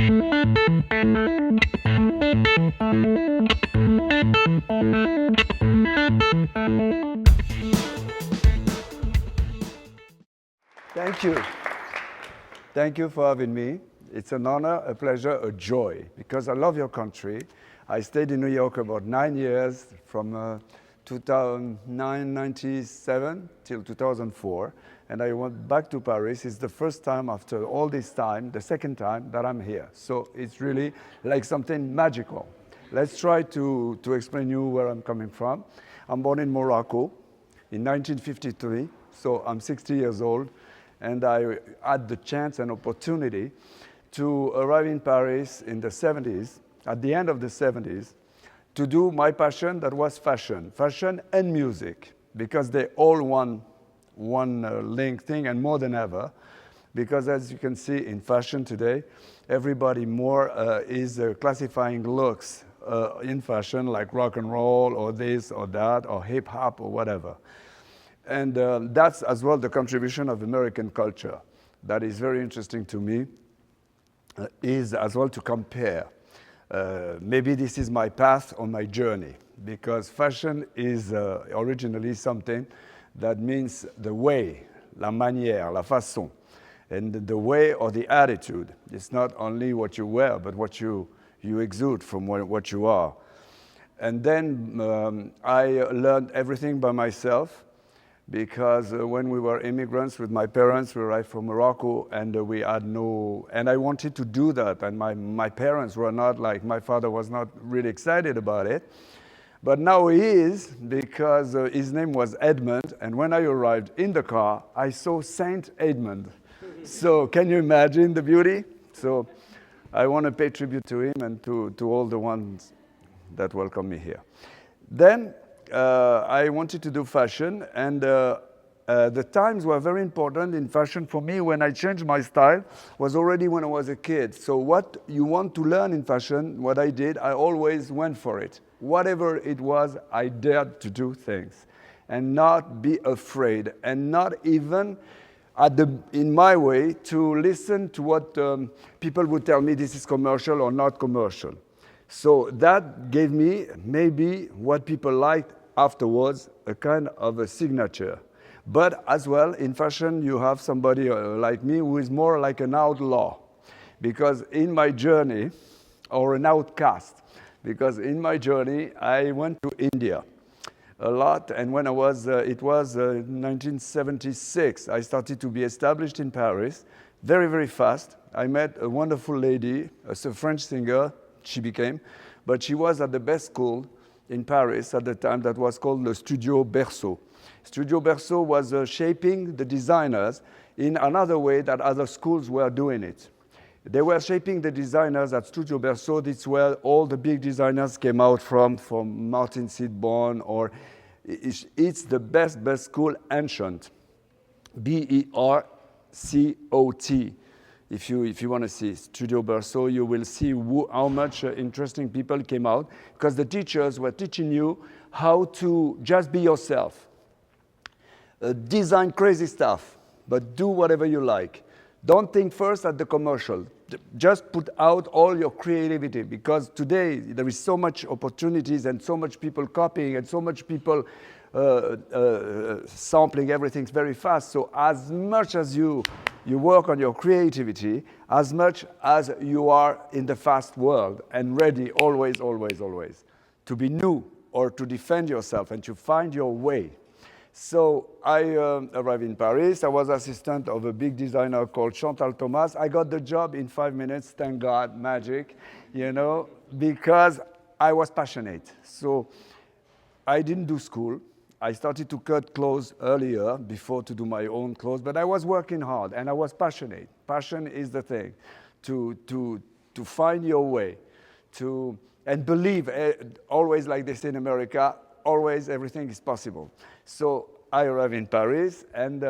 Thank you. Thank you for having me. It's an honor, a pleasure, a joy, because I love your country. I stayed in New York about 9 years, from 1997 till 2004, and I went back to Paris. It's the first time after all this time, the second time that I'm here. So it's really like something magical. Let's try to explain you where I'm coming from. I'm born in Morocco in 1953, so I'm 60 years old. And I had the chance and opportunity to arrive in Paris in the 70s, at the end of the 70s, to do my passion that was fashion and music, because they all one link thing, and more than ever, because as you can see in fashion today, everybody more is classifying looks in fashion, like rock and roll or this or that or hip hop or whatever. And that's as well the contribution of American culture that is very interesting to me, is as well to compare. Maybe this is my path or my journey, because fashion is originally something that means the way, la manière, la façon, and the way or the attitude. It's not only what you wear, but what you exude from what you are. And then I learned everything by myself, because when we were immigrants with my parents, we arrived from Morocco, and we had and I wanted to do that, and my parents were not like, my father was not really excited about it, but now he is, because his name was Edmund, and when I arrived in the car, I saw Saint Edmund. So can you imagine the beauty? So I want to pay tribute to him and to all the ones that welcome me here. Then I wanted to do fashion, and the times were very important in fashion for me. When I changed my style was already when I was a kid. So what you want to learn in fashion, what I did, I always went for it. Whatever it was, I dared to do things and not be afraid, and not even in my way to listen to what people would tell me, this is commercial or not commercial. So that gave me maybe what people liked afterwards, a kind of a signature. But as well, in fashion, you have somebody like me who is more like an outlaw. Because in my journey, or an outcast, because in my journey, I went to India a lot. And when it was 1976, I started to be established in Paris very, very fast. I met a wonderful lady, a French singer, she became, but she was at the best school in Paris at the time that was called the Studio Berceau. Studio Berceau was shaping the designers in another way that other schools were doing it. They were shaping the designers at Studio Berceau. This is where all the big designers came out from Martin Sidborn, or it's the best school, ancient, B-E-R-C-O-T. If you want to see Studio Berceau, you will see how much interesting people came out, because the teachers were teaching you how to just be yourself. Design crazy stuff, but do whatever you like. Don't think first at the commercial. Just put out all your creativity, because today there is so much opportunities and so much people copying and so much people sampling everything very fast. So as much as you work on your creativity, as much as you are in the fast world and ready always, always, always to be new or to defend yourself and to find your way. So I arrived in Paris. I was assistant of a big designer called Chantal Thomas. I got the job in 5 minutes, thank God, magic, because I was passionate. So I didn't do school. I started to cut clothes earlier before to do my own clothes, but I was working hard and I was passionate. Passion is the thing, to find your way, and believe, always like they say in America, always everything is possible. So I arrived in Paris, and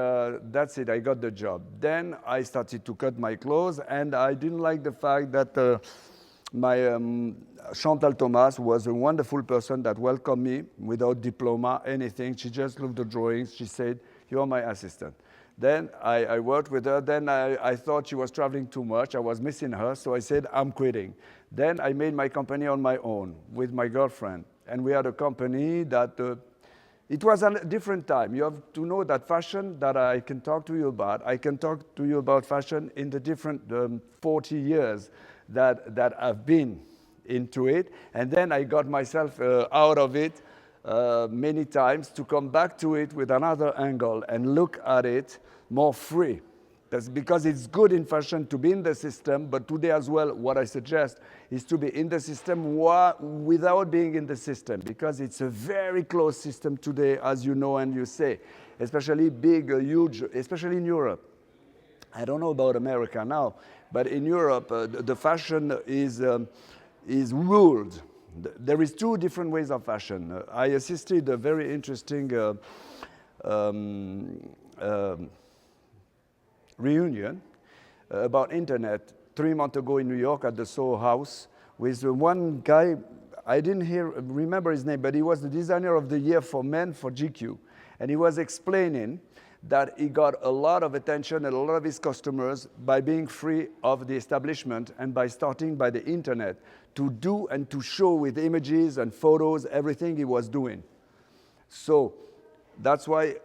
that's it, I got the job. Then I started to cut my clothes, and I didn't like the fact that my Chantal Thomas was a wonderful person that welcomed me without diploma, anything. She just looked at the drawings. She said, "You are my assistant." Then I worked with her. Then I thought she was traveling too much. I was missing her, so I said, I'm quitting. Then I made my company on my own with my girlfriend. And we had a company that, it was a different time. You have to know that fashion that I can talk to you about, I can talk to you about fashion in the different 40 years that I've been into it. And then I got myself out of it many times to come back to it with another angle and look at it more free. That's because it's good in fashion to be in the system, but today as well, what I suggest is to be in the system without being in the system, because it's a very closed system today, as you know and you say, especially big, huge, especially in Europe. I don't know about America now, but in Europe, the fashion is ruled. There is two different ways of fashion. I assisted a very interesting reunion about internet 3 months ago in New York at the Soho House with one guy. I didn't remember his name, but he was the designer of the year for men for GQ. And he was explaining that he got a lot of attention and a lot of his customers by being free of the establishment and by starting by the internet to do and to show with images and photos everything he was doing. So that's why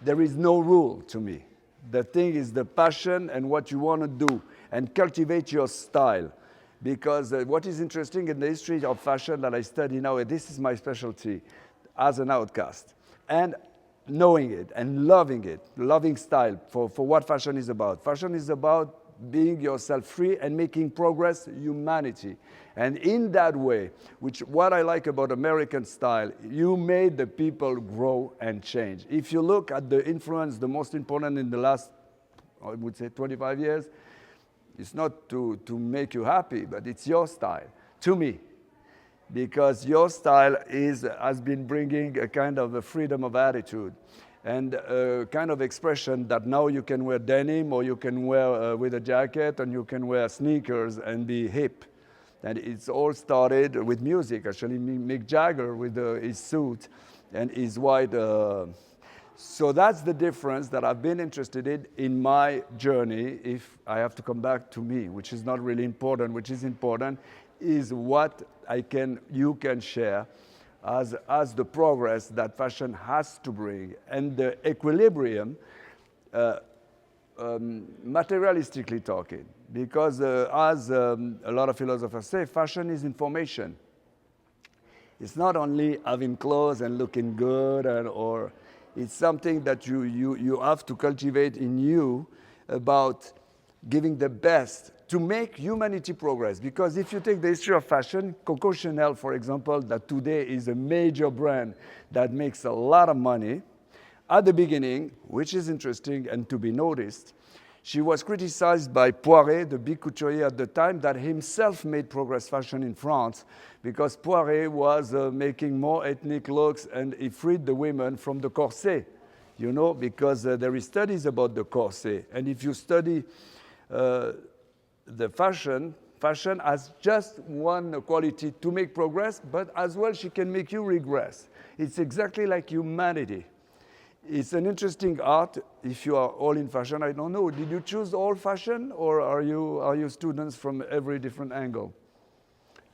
there is no rule to me. The thing is the passion and what you want to do and cultivate your style. Because what is interesting in the history of fashion that I study now, this is my specialty as an outcast. And knowing it and loving style for what fashion is about. Fashion is about being yourself free and making progress humanity. And in that way, what I like about American style, you made the people grow and change. If you look at the influence, the most important in the last, I would say 25 years, it's not to make you happy, but it's your style, to me. Because your style has been bringing a kind of a freedom of attitude and a kind of expression that now you can wear denim or you can wear with a jacket and you can wear sneakers and be hip. And it's all started with music, actually. Mick Jagger with his suit and his white. So that's the difference that I've been interested in my journey. If I have to come back to me, which is not really important, which is important, is what you can share as the progress that fashion has to bring and the equilibrium, materialistically talking. Because as a lot of philosophers say, fashion is information. It's not only having clothes and looking good, or it's something that you have to cultivate in you about giving the best to make humanity progress. Because if you take the history of fashion, Coco Chanel, for example, that today is a major brand that makes a lot of money, at the beginning, which is interesting and to be noticed, she was criticized by Poiret, the big couturier at the time, that himself made progress fashion in France, because Poiret was making more ethnic looks and he freed the women from the corset, because there is studies about the corset. And if you study the fashion has just one quality to make progress, but as well she can make you regress. It's exactly like humanity. It's an interesting art if you are all in fashion. I don't know, did you choose all fashion or are you students from every different angle?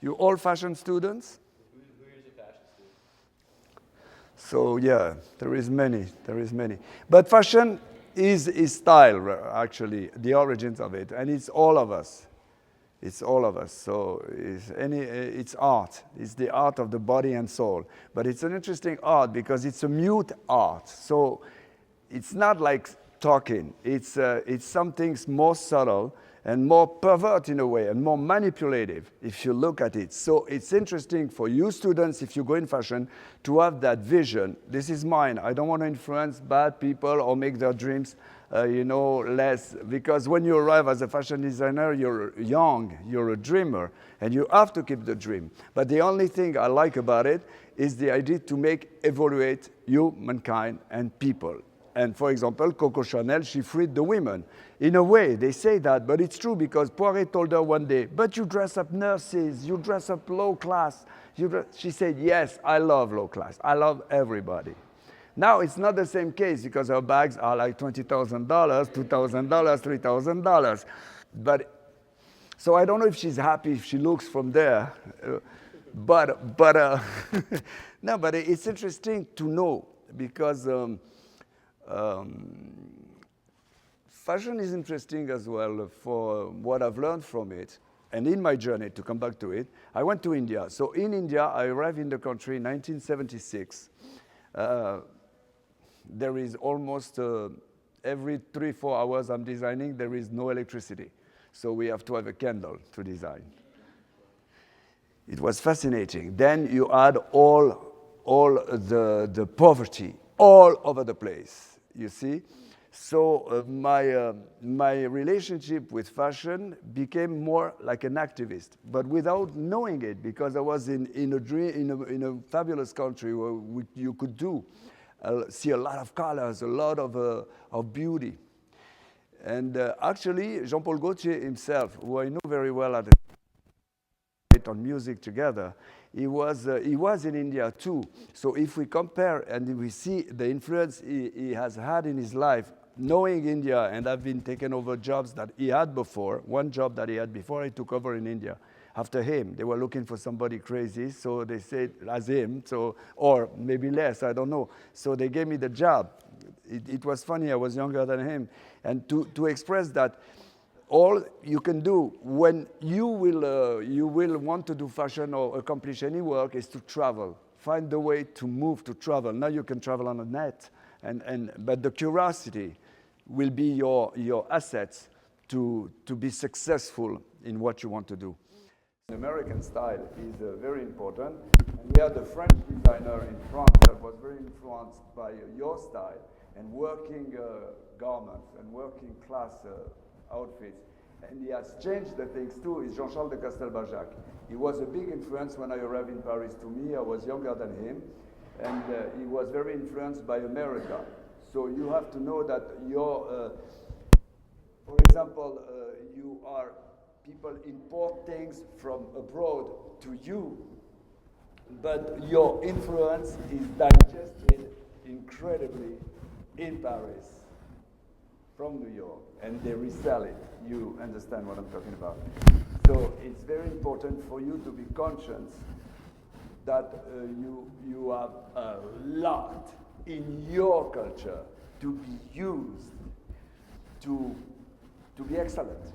You all fashion students? Who is a fashion student? So yeah, there is many. But fashion is style, actually, the origins of it, and it's all of us. It's all of us. So it's art. It's the art of the body and soul. But it's an interesting art because it's a mute art. So it's not like talking. It's something more subtle and more pervert in a way and more manipulative if you look at it. So it's interesting for you students, if you go in fashion, to have that vision. This is mine. I don't want to influence bad people or make their dreams less, because when you arrive as a fashion designer, you're young, you're a dreamer, and you have to keep the dream. But the only thing I like about it is the idea to evaluate humankind and people. And for example, Coco Chanel, she freed the women. In a way, they say that, but it's true because Poiret told her one day, but you dress up nurses, you dress up low class. She said, yes, I love low class. I love everybody. Now it's not the same case because her bags are like $20,000, $2,000, $3,000. But so I don't know if she's happy if she looks from there. But no, but it's interesting to know because fashion is interesting as well for what I've learned from it. And in my journey, to come back to it, I went to India. So in India, I arrived in the country in 1976. There is almost every 3-4 hours I'm designing, there is no electricity. So we have to have a candle to design. It was fascinating. Then you add all the poverty all over the place, you see? So my relationship with fashion became more like an activist, but without knowing it, because I was in a fabulous country where you could see a lot of colors, a lot of beauty. And actually, Jean-Paul Gaultier himself, who I know very well at the on music together, he was in India too. So if we compare and we see the influence he has had in his life, knowing India, and I've been taking over jobs that he had before, one job that he had before I took over in India. After him, they were looking for somebody crazy, so they said, as him, so, or maybe less, I don't know. So they gave me the job. It was funny, I was younger than him. And to express that, all you can do when you will want to do fashion or accomplish any work is to travel. Find the way to move, to travel. Now you can travel on the net, but the curiosity will be your assets to be successful in what you want to do. The American style is very important. And we had a French designer in France that was very influenced by your style and working garments and working class outfits. And he has changed the things too, is Jean-Charles de Castelbajac. He was a big influence when I arrived in Paris to me. I was younger than him. And he was very influenced by America. So you have to know that for example, people import things from abroad to you, but your influence is digested incredibly in Paris from New York, and they resell it. You understand what I'm talking about. So it's very important for you to be conscious that you have a lot in your culture to be used to be excellent.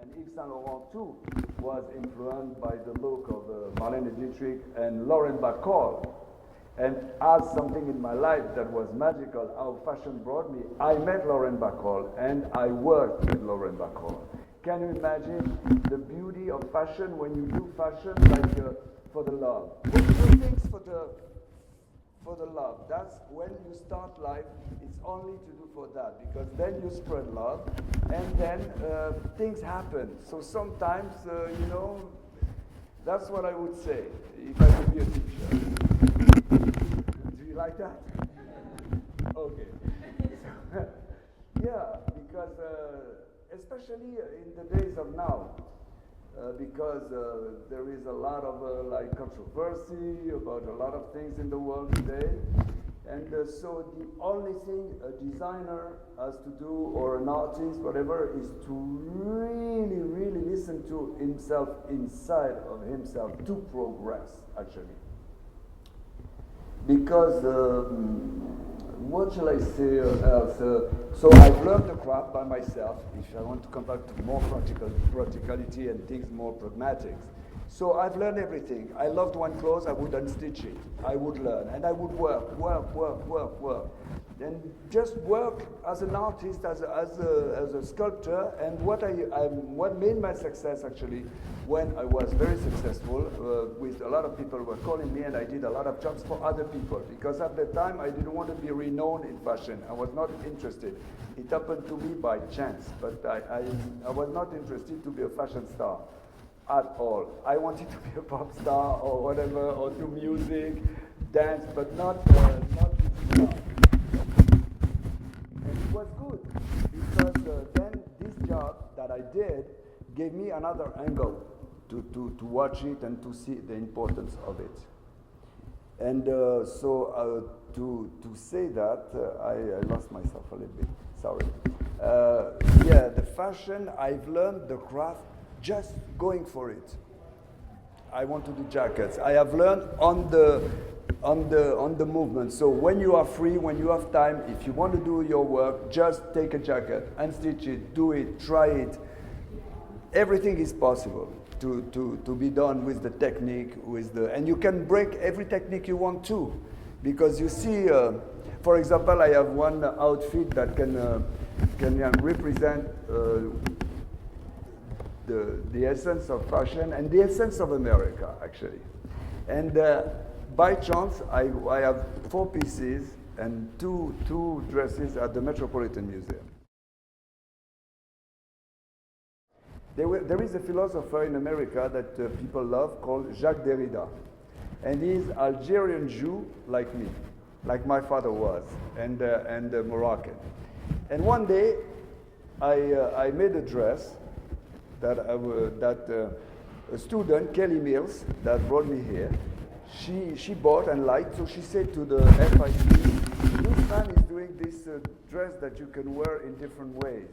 And Yves Saint Laurent too was influenced by the look of Marlene Dietrich and Lauren Bacall. And as something in my life that was magical, how fashion brought me, I met Lauren Bacall and I worked with Lauren Bacall. Can you imagine the beauty of fashion when you do fashion like for the love? When you do things for the love, that's when you start life, it's only to do for that, because then you spread love and then things happen. So sometimes, that's what I would say if I could be a teacher. Do you like that? Okay. Yeah, because especially in the days of now, because there is a lot of controversy about a lot of things in the world today, and so the only thing a designer has to do, or an artist, whatever, is to really, really listen to himself, inside of himself, to progress, actually. Because what shall I say else? So I've learned the craft by myself, if I want to come back to more practicality and things more pragmatics. So I've learned everything. I loved one clothes, I would unstitch it. I would learn, and I would work. And just work as an artist, as a sculptor, and what made my success actually, when I was very successful, with a lot of people were calling me, and I did a lot of jobs for other people, because at the time I didn't want to be renowned in fashion. I was not interested. It happened to me by chance, but I was not interested to be a fashion star at all. I wanted to be a pop star or whatever, or do music, dance, but not star. And it was good, because then this job that I did gave me another angle to watch it and to see the importance of it. And to say that, I lost myself a little bit, sorry. Yeah, the fashion, I've learned the craft just going for it. I want to do jackets. I have learned on the movement. So when you are free, when you have time, if you want to do your work, just take a jacket and stitch it, do it, try it. Everything is possible to be done with the technique, and you can break every technique you want to, because you see, for example, I have one outfit that can represent the essence of fashion and the essence of America, actually. And by chance, I have 4 pieces and two dresses at the Metropolitan Museum. There is a philosopher in America that people love called Jacques Derrida. And he's Algerian Jew like me, like my father was, and Moroccan. And one day, I made a dress that a student, Kelly Mills, that brought me here, she bought and liked, so she said to the FIC, this man is doing this dress that you can wear in different ways.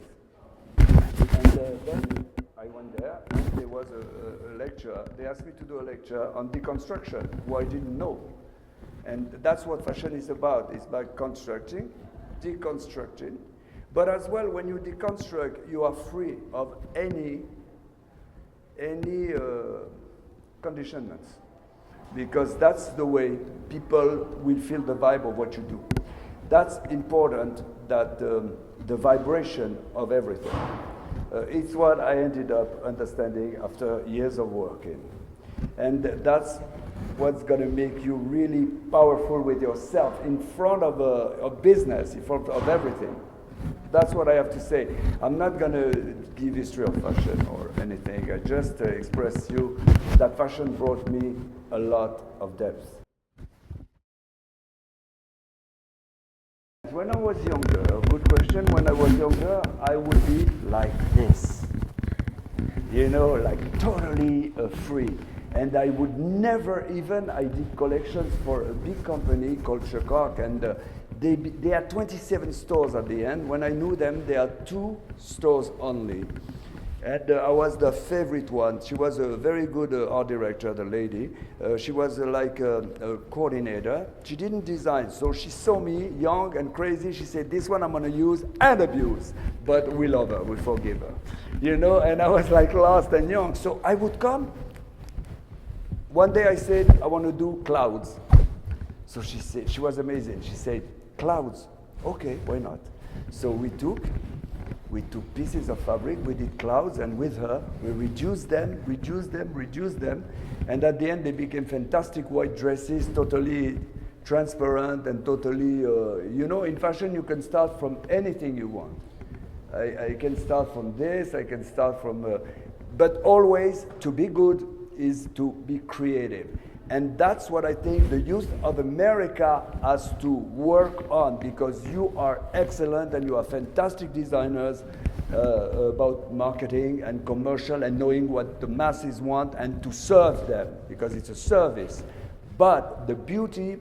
And then I went there, and there was a lecture. They asked me to do a lecture on deconstruction, who I didn't know. And that's what fashion is about. It's about constructing, deconstructing. But as well, when you deconstruct, you are free of any conditionments. Because that's the way people will feel the vibe of what you do. That's important, that the vibration of everything. It's what I ended up understanding after years of working. And that's what's going to make you really powerful with yourself in front of a business, in front of everything. That's what I have to say. I'm not going to give history of fashion or anything. I just express you that fashion brought me a lot of depth. When I was younger, good question, when I was younger, I would be like this. You know, like totally free. And I would never even, I did collections for a big company called Shekok, and they had 27 stores at the end. When I knew them, they had 2 stores only. And I was the favorite one. She was a very good art director, the lady. She was like a coordinator. She didn't design, so she saw me young and crazy. She said, this one I'm going to use and abuse, but we love her, we forgive her. You know, and I was like lost and young. So I would come. One day I said, I want to do clouds. So she said, she was amazing. She said, clouds, okay, why not? So we took pieces of fabric, we did clouds, and with her, we reduced them, and at the end they became fantastic white dresses, totally transparent and totally, you know, in fashion you can start from anything you want. I can start from this, I can start from, but always to be good is to be creative. And that's what I think the youth of America has to work on, because you are excellent and you are fantastic designers about marketing and commercial and knowing what the masses want and to serve them, because it's a service. But the beauty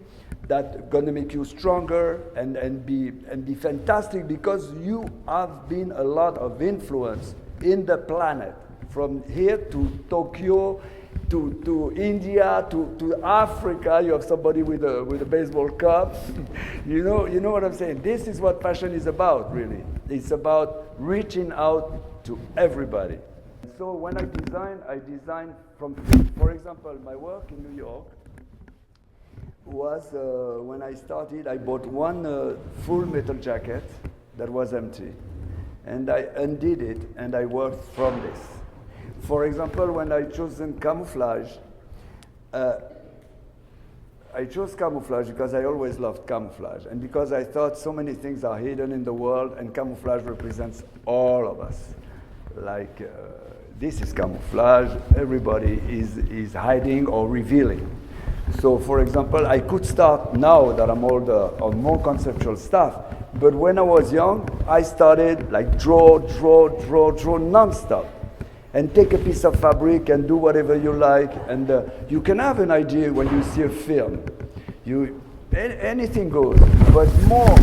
that's going to make you stronger and be fantastic, because you have been a lot of influence in the planet, from here to Tokyo, to India, to Africa. You have somebody with a baseball cap. you know what I'm saying? This is what fashion is about, really. It's about reaching out to everybody. So when I design from, for example, my work in New York was, when I started, I bought one full metal jacket that was empty. And I undid it, and I worked from this. For example, when I chose camouflage, I chose camouflage because I always loved camouflage, and because I thought so many things are hidden in the world, and camouflage represents all of us. Like, this is camouflage, everybody is hiding or revealing. So, for example, I could start now that I'm older on more conceptual stuff, but when I was young, I started like draw non-stop. And take a piece of fabric and do whatever you like. And you can have an idea when you see a film. Anything goes, but more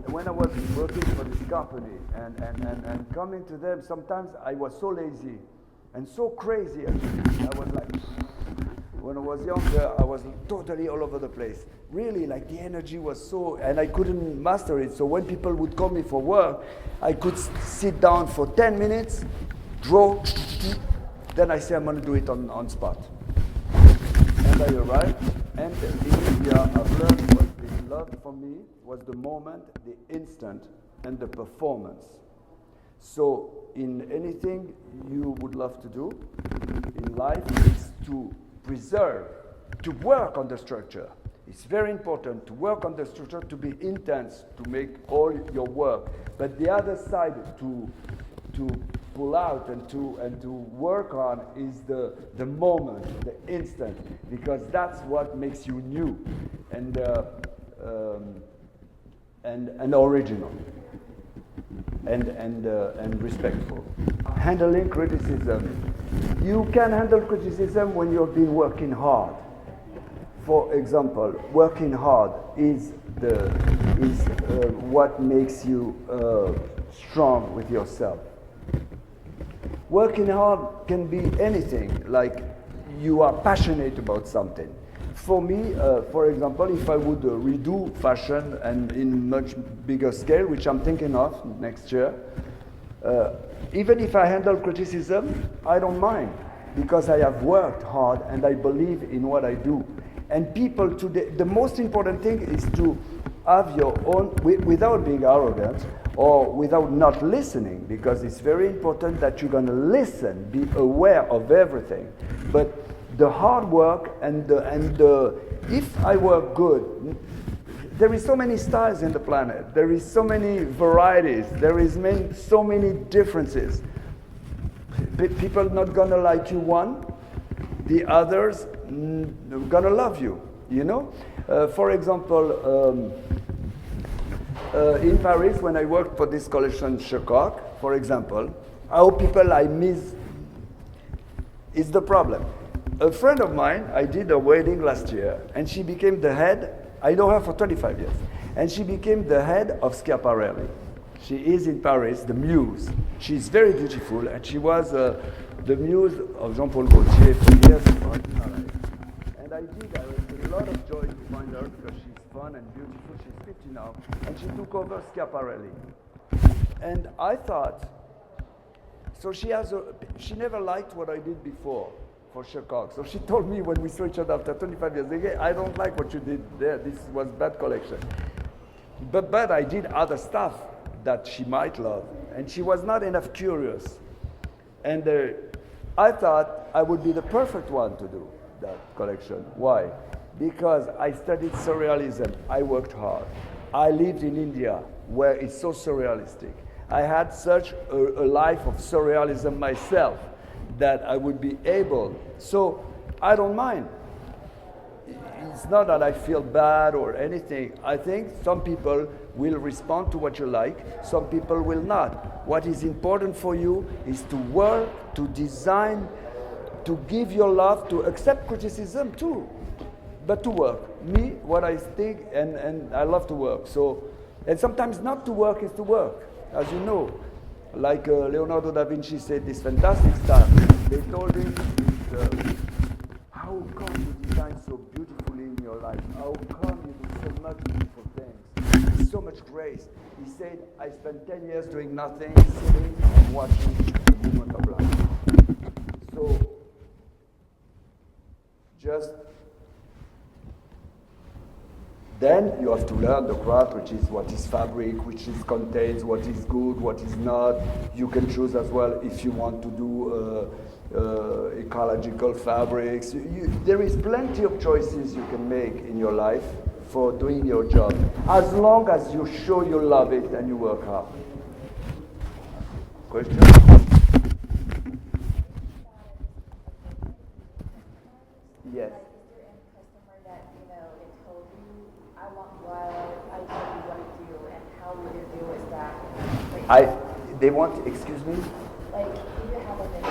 when I was working for this company and coming to them, sometimes I was so lazy and so crazy. Actually, I was like, when I was younger, I was totally all over the place. Really, like the energy was so, and I couldn't master it. So when people would call me for work, I could sit down for 10 minutes, draw, then I say I'm going to do it on spot. And I arrived, and in India, I've learned what they loved for me was the moment, the instant, and the performance. So in anything you would love to do in life, is to preserve, to work on the structure. It's very important to work on the structure, to be intense, to make all your work. But the other side to pull out and to work on is the moment, the instant, because that's what makes you new and original and respectful. Handling criticism. You can handle criticism when you've been working hard. For example, working hard is what makes you strong with yourself. Working hard can be anything, like you are passionate about something. For me, for example, if I would redo fashion and in much bigger scale, which I'm thinking of next year, even if I handle criticism, I don't mind, because I have worked hard and I believe in what I do. And people today, the most important thing is to have your own, without being arrogant or without not listening, because it's very important that you're going to listen, be aware of everything. But the hard work and if I work good, there is so many styles in the planet. There is so many varieties. There is so many differences. People not gonna like you one, the others gonna love you. You know, for example, in Paris when I worked for this collection Checoc, for example, how people I miss is the problem. A friend of mine, I did a wedding last year, and she became the head. I know her for 25 years. And she became the head of Schiaparelli. She is in Paris, the muse. She's very beautiful, and she was the muse of Jean-Paul Gaultier for years. And I had a lot of joy to find her because she's fun and beautiful. She's 50 now, and she took over Schiaparelli. And I thought, so she never liked what I did before for Checoc. So she told me when we saw each other after 25 years, again, I don't like what you did there. This was bad collection. But I did other stuff that she might love. And she was not enough curious. And I thought I would be the perfect one to do that collection. Why? Because I studied surrealism. I worked hard. I lived in India, where it's so surrealistic. I had such a life of surrealism myself that I would be able. So I don't mind. It's not that I feel bad or anything. I think some people will respond to what you like, some people will not. What is important for you is to work, to design, to give your love, to accept criticism too, but to work. Me, what I think, and I love to work. So, and sometimes not to work is to work, as you know. Like Leonardo da Vinci said this fantastic stuff. They told him, how come you design so beautifully in your life? How come you do so much beautiful things? So much grace. He said, I spent 10 years doing nothing, sitting and watching the movement of life. So, just then you have to learn the craft, which is what is fabric, which is contains, what is good, what is not. You can choose as well if you want to do ecological fabrics. There is plenty of choices you can make in your life for doing your job, as long as you show you love it and you work hard. Question? Yes. They want, excuse me? Like, if you have like a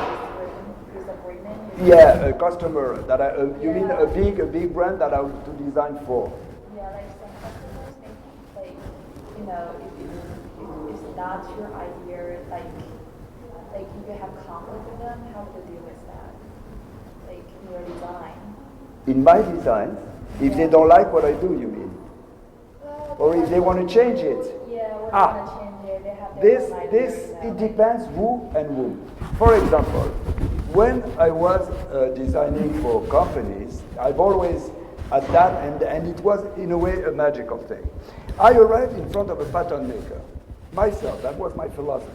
disagreement Yeah, a customer that you mean a big brand that I want to design for. Yeah, like some customers may like, you know, if it's not your idea, like if you have conflict with them, how to deal with that? Like in your design. In my designs, if they don't like what I do, you mean? Well, Or if they want to change it? Yeah, or they want to change it, they have their This, own idea, this, you know, it depends who and whom. For example, when I was designing for companies, I've always at that, and it was in a way a magical thing. I arrived in front of a pattern maker, myself, that was my philosophy.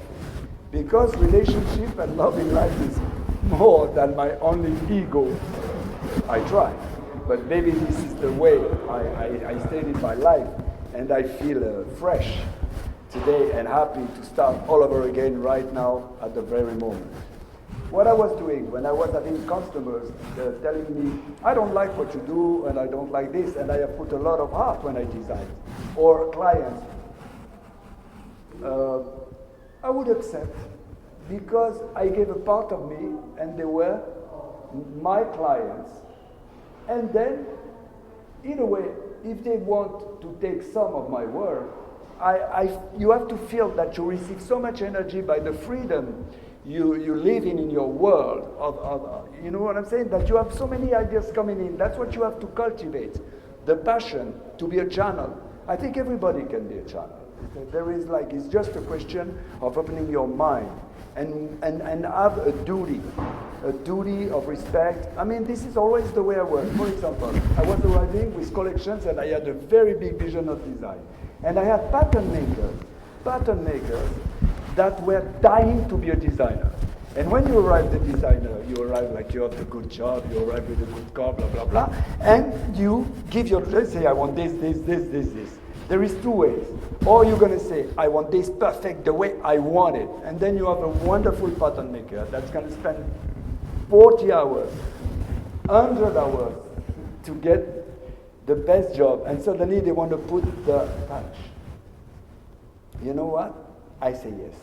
Because relationship and love in life is more than my only ego, I try. But maybe this is the way I stayed in my life, and I feel fresh today and happy to start all over again right now at the very moment. What I was doing when I was having customers telling me, I don't like what you do and I don't like this, and I have put a lot of heart when I design, or clients, I would accept because I gave a part of me and they were my clients. And then, in a way, if they want to take some of my work, you have to feel that you receive so much energy by the freedom you live in your world. You know what I'm saying? That you have so many ideas coming in. That's what you have to cultivate. The passion to be a channel. I think everybody can be a channel. There is it's just a question of opening your mind and have a duty of respect. I mean, this is always the way I work. For example, I was arriving with collections and I had a very big vision of design. And I had pattern makers that were dying to be a designer. And when you arrive the designer, you arrive like you have a good job, you arrive with a good car, blah, blah, blah, and you give your dress, say, I want this. There is two ways. Or you're going to say, I want this perfect the way I want it. And then you have a wonderful pattern maker that's going to spend 40 hours, 100 hours to get the best job. And suddenly they want to put the touch. You know what? I say yes.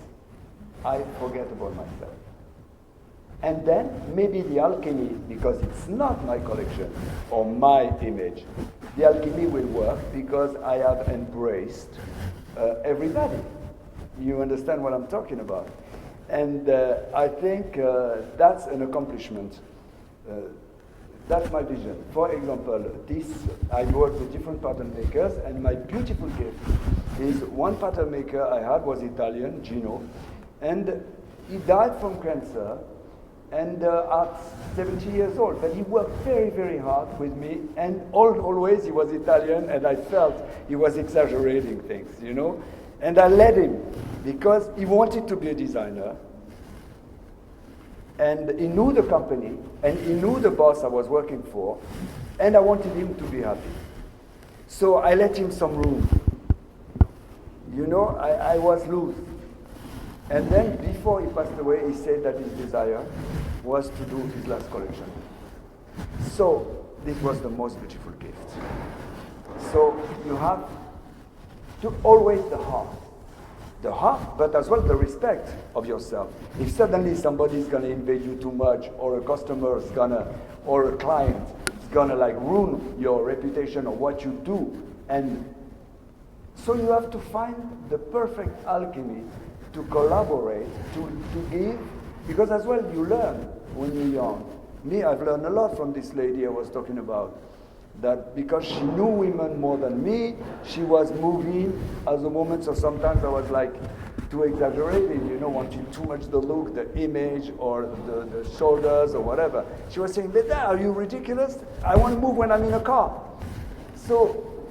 I forget about myself. And then maybe the alchemy, because it's not my collection or my image, the alchemy will work because I have embraced everybody. You understand what I'm talking about? And I think that's an accomplishment. That's my vision. For example, I work with different pattern makers, and my beautiful gift is one pattern maker I had was Italian, Gino, and he died from cancer. And at 70 years old, but he worked very, very hard with me, and always he was Italian, and I felt he was exaggerating things, you know? And I let him, because he wanted to be a designer, and he knew the company, and he knew the boss I was working for, and I wanted him to be happy. So I let him some room. You know, I was loose. And then, before he passed away, he said that his desire was to do his last collection. So, this was the most beautiful gift. So, you have to always the heart, but as well the respect of yourself. If suddenly somebody is going to invade you too much, or a customer is going to, or a client is going to ruin your reputation or what you do, and so you have to find the perfect alchemy to collaborate, to give, because as well you learn when you're young. Me, I've learned a lot from this lady I was talking about, that because she knew women more than me, she was moving as a woman, so sometimes I was too exaggerating, you know, wanting too much the look, the image, or the shoulders, or whatever. She was saying, Beta, are you ridiculous? I want to move when I'm in a car. So,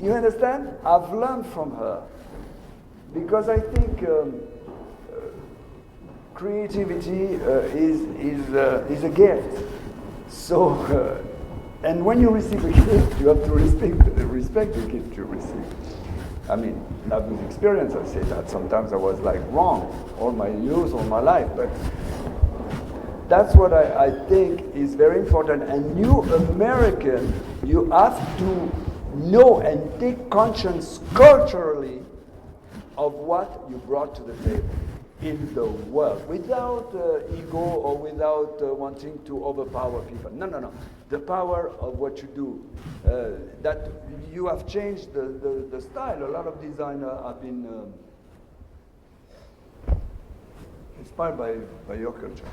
you understand? I've learned from her. Because I think creativity is a gift. So, and when you receive a gift, you have to respect the gift you receive. I mean, that was experience. I say that sometimes I was wrong all my years, all my life, but that's what I think is very important. And you American, you have to know and take conscience culturally of what you brought to the table. in the world, without ego or without wanting to overpower people. No, no, no. The power of what you do. That you have changed the style. A lot of designers have been inspired by your culture.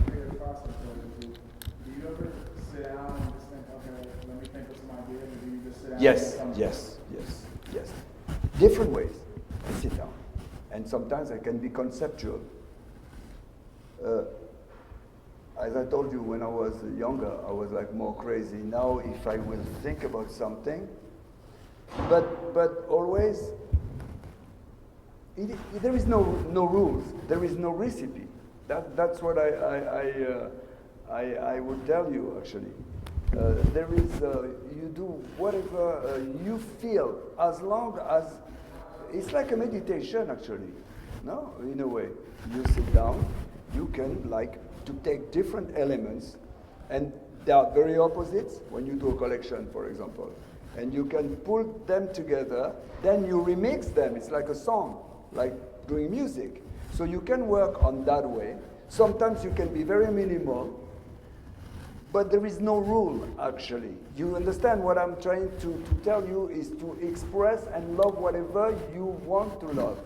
Creative process, do you ever sit down and just think, okay, let me think of some ideas, or do you just sit down Yes, and yes. Different ways. I sit down. And sometimes I can be conceptual. As I told you, when I was younger, I was like more crazy. Now, if I will think about something, but always, there is no rules. There is no recipe. That's what I would tell you, actually. There is, you do whatever you feel, as long as, it's like a meditation, actually. No, in a way. You sit down, you can to take different elements, and they are very opposites when you do a collection, for example. And you can pull them together, then you remix them. It's like a song, like doing music. So you can work on that way. Sometimes you can be very minimal, but there is no rule, actually. You understand what I'm trying to tell you is to express and love whatever you want to love,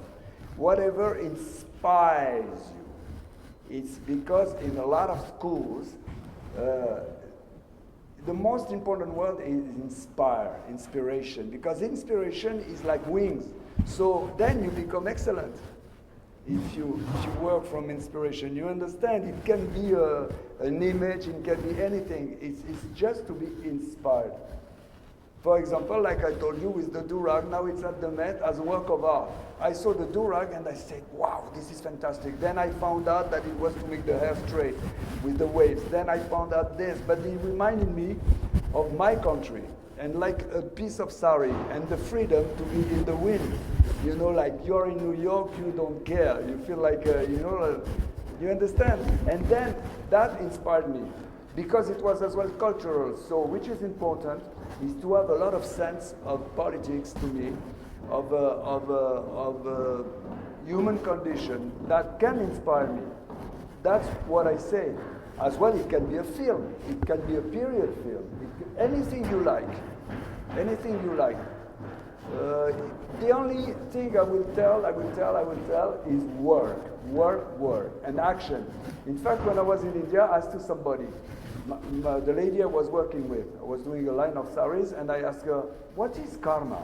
whatever inspires you. It's because in a lot of schools, the most important word is inspiration, because inspiration is like wings. So then you become excellent. If you work from inspiration, you understand it can be an image, it can be anything. It's just to be inspired. For example, like I told you with the durag, now it's at the Met as a work of art. I saw the durag and I said, wow, this is fantastic. Then I found out that it was to make the hair straight with the waves. Then I found out this, but it reminded me of my country and like a piece of sari and the freedom to be in the wind. You know, like you're in New York, you don't care. You feel like, you understand? And then that inspired me because it was as well cultural. So which is important is to have a lot of sense of politics to me, of human condition that can inspire me. That's what I say. As well, it can be a film. It can be a period film. Anything you like. Anything you like. The only thing I will tell is work, and action. In fact, when I was in India, I asked to somebody, the lady I was working with, I was doing a line of saris, and I asked her, what is karma?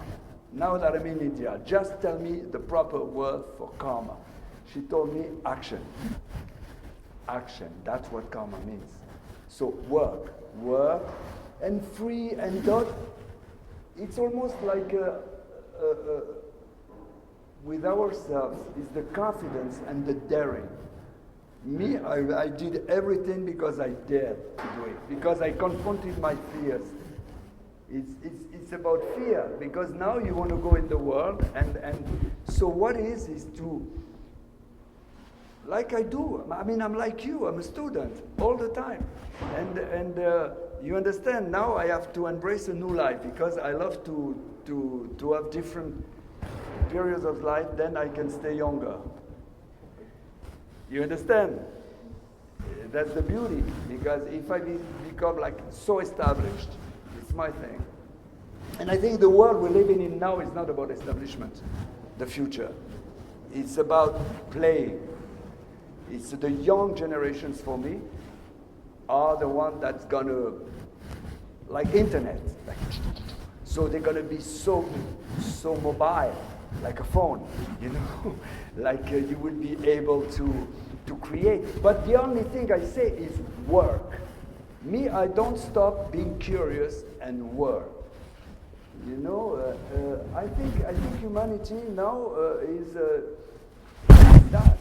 Now that I'm in India, just tell me the proper word for karma. She told me action. Action, that's what karma means. So work, and free and dot. It's almost like with ourselves is the confidence and the daring. Me, I did everything because I dared to do it, because I confronted my fears. It's about fear, because now you want to go in the world, and so what is to, like I do, I mean, I'm like you, I'm a student all the time, and you understand, now I have to embrace a new life, because I love to have different periods of life, then I can stay younger. You understand? That's the beauty, because if I become like so established, it's my thing. And I think the world we're living in now is not about establishment, the future. It's about playing. It's the young generations for me are the one that's gonna, like internet, like, so they're gonna be so mobile, like a phone, you know, like you will be able to create. But the only thing I say is work. Me, I don't stop being curious and work. You know, I think humanity now is that.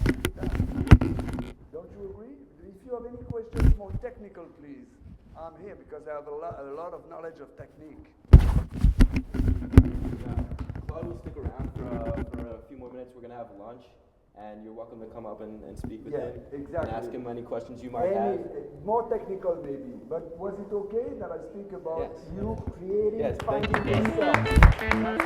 Don't you agree? If you have any questions more technical, please. I'm here because I have a lot of knowledge of technique. Claude will stick around for a few more minutes. We're going to have lunch. and you're welcome to come up and speak with Yeah, him. exactly. And ask him any questions you might have. More technical maybe, but was it okay that I speak about Yes. you creating, Yes, thank finding you. yourself?